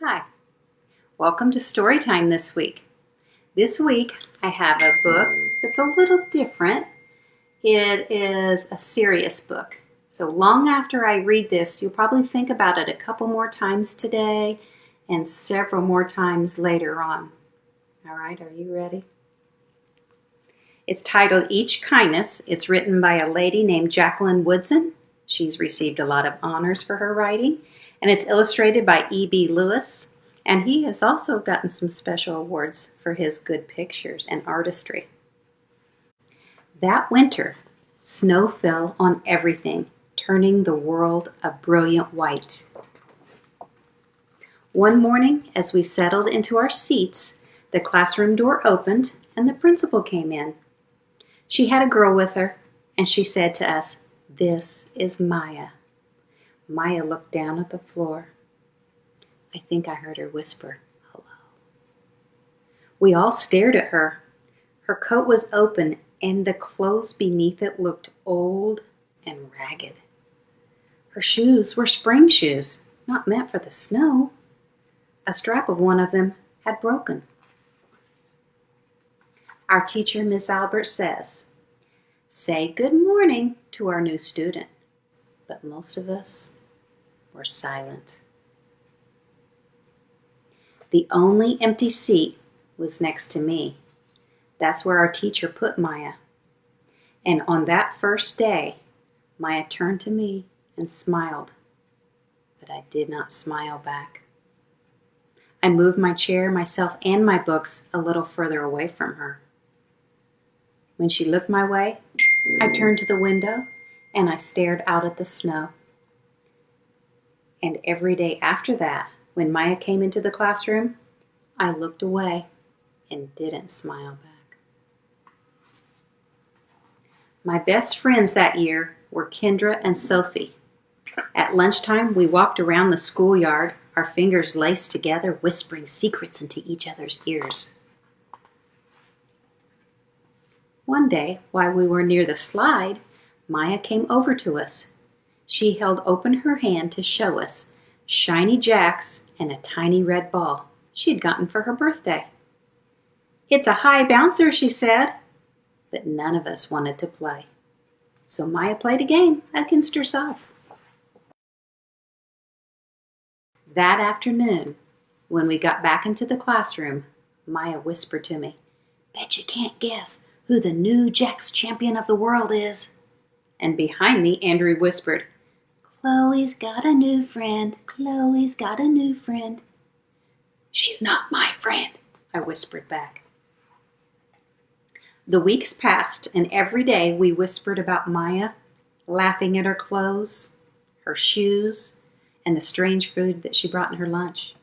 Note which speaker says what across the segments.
Speaker 1: Hi, welcome to Story Time this week. This week I have a book that's a little different. It is a serious book. So long after I read this, you'll probably think about it a couple more times today and several more times later on. All right, are you ready? It's titled Each Kindness. It's written by a lady named Jacqueline Woodson. She's received a lot of honors for her writing. And it's illustrated by E.B. Lewis. And he has also gotten some special awards for his good pictures and artistry. That winter, snow fell on everything, turning the world a brilliant white. One morning, as we settled into our seats, the classroom door opened and the principal came in. She had a girl with her, and she said to us, "This is Maya." Maya looked down at the floor. I think I heard her whisper, "Hello." We all stared at her. Her coat was open, and the clothes beneath it looked old and ragged. Her shoes were spring shoes, not meant for the snow. A strap of one of them had broken. Our teacher, Miss Albert, says, "Say good morning to our new student." But most of us were silent. The only empty seat was next to me. That's where our teacher put Maya. And on that first day, Maya turned to me and smiled. But I did not smile back. I moved my chair, myself, and my books a little further away from her. When she looked my way, I turned to the window and I stared out at the snow. And every day after that, when Maya came into the classroom, I looked away and didn't smile back. My best friends that year were Kendra and Sophie. At lunchtime, we walked around the schoolyard, our fingers laced together, whispering secrets into each other's ears. One day, while we were near the slide, Maya came over to us. She held open her hand to show us shiny jacks and a tiny red ball she had gotten for her birthday. "It's a high bouncer," she said. But none of us wanted to play. So Maya played a game against herself. That afternoon, when we got back into the classroom, Maya whispered to me, "Bet you can't guess who the new Jack's champion of the world is." And behind me, Andrew whispered, "Chloe's got a new friend. Chloe's got a new friend." "She's not my friend," I whispered back. The weeks passed, and every day we whispered about Maya, laughing at her clothes, her shoes, and the strange food that she brought in her lunch.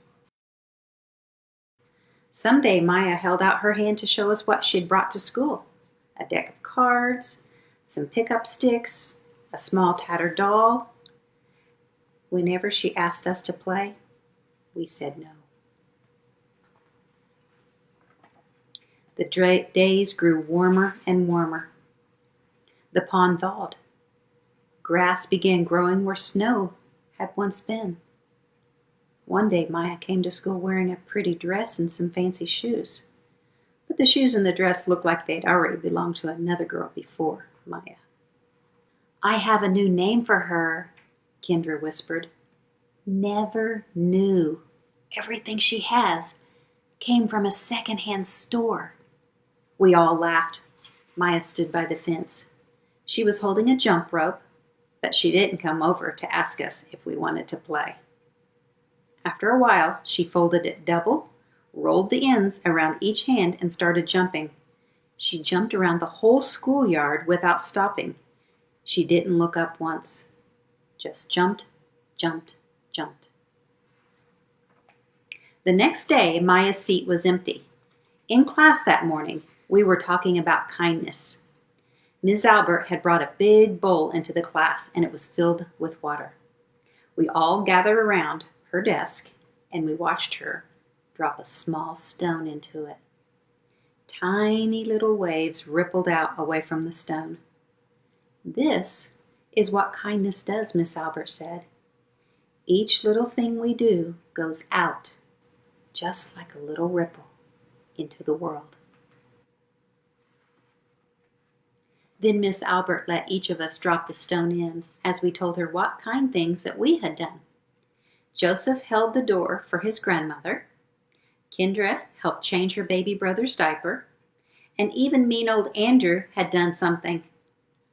Speaker 1: Someday Maya held out her hand to show us what she'd brought to school: a deck of cards, some pickup sticks, a small tattered doll. Whenever she asked us to play, we said no. The days grew warmer and warmer. The pond thawed. Grass began growing where snow had once been. One day Maya came to school wearing a pretty dress and some fancy shoes. But the shoes and the dress looked like they'd already belonged to another girl before Maya. "I have a new name for her," Kendra whispered. "Never knew. Everything she has came from a second-hand store." We all laughed. Maya stood by the fence. She was holding a jump rope, but she didn't come over to ask us if we wanted to play. After a while, she folded it double, rolled the ends around each hand, and started jumping. She jumped around the whole schoolyard without stopping. She didn't look up once. Just jumped, jumped, jumped. The next day, Maya's seat was empty. In class that morning, we were talking about kindness. Ms. Albert had brought a big bowl into the class, and it was filled with water. We all gathered around her desk, and we watched her drop a small stone into it. Tiny little waves rippled out away from the stone. "This is what kindness does," Miss Albert said. "Each little thing we do goes out just like a little ripple into the world. Then Miss Albert let each of us drop the stone in as we told her what kind things that we had done. Joseph held the door for his grandmother. Kendra helped change her baby brother's diaper. And even mean old Andrew had done something.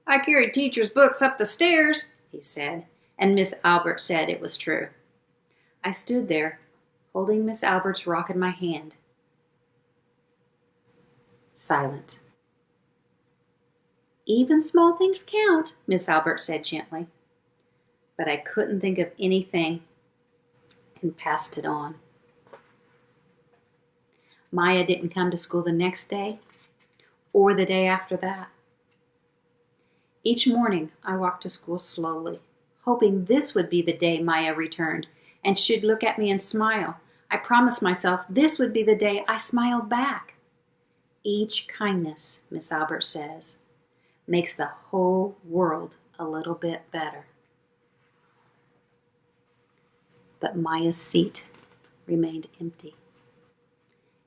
Speaker 1: "I carried teacher's books up the stairs," he said, and Miss Albert said it was true. I stood there, holding Miss Albert's rock in my hand, silent. "Even small things count," Miss Albert said gently. But I couldn't think of anything and passed it on. Maya didn't come to school the next day or the day after that. Each morning I walked to school slowly, hoping this would be the day Maya returned and she'd look at me and smile. I promised myself this would be the day I smiled back. Each kindness, Miss Albert says, makes the whole world a little bit better. But Maya's seat remained empty.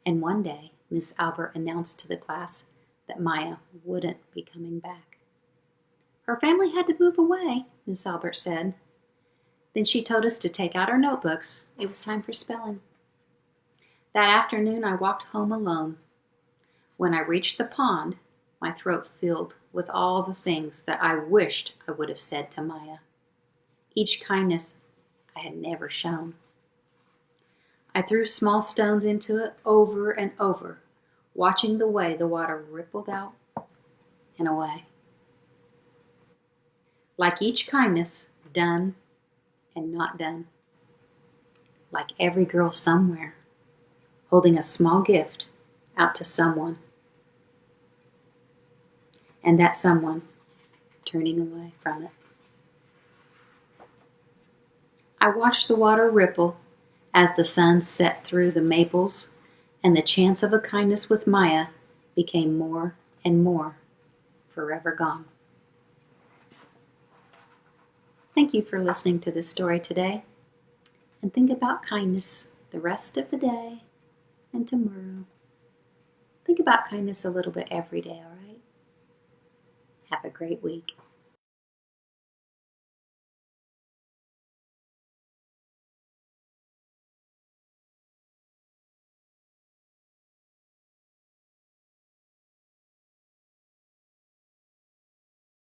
Speaker 1: And one day, Miss Albert announced to the class that Maya wouldn't be coming back. Her family had to move away, Miss Albert said. Then she told us to take out our notebooks. It was time for spelling. That afternoon, I walked home alone. When I reached the pond, my throat filled with all the things that I wished I would have said to Maya. Each kindness I had never shown. I threw small stones into it over and over, watching the way the water rippled out and away. Like each kindness, done and not done. Like every girl somewhere, holding a small gift out to someone. And that someone turning away from it. I watched the water ripple as the sun set through the maples, and the chance of a kindness with Maya became more and more forever gone. Thank you for listening to this story today, and think about kindness the rest of the day and tomorrow. Think about kindness a little bit every day, all right? Have a great week.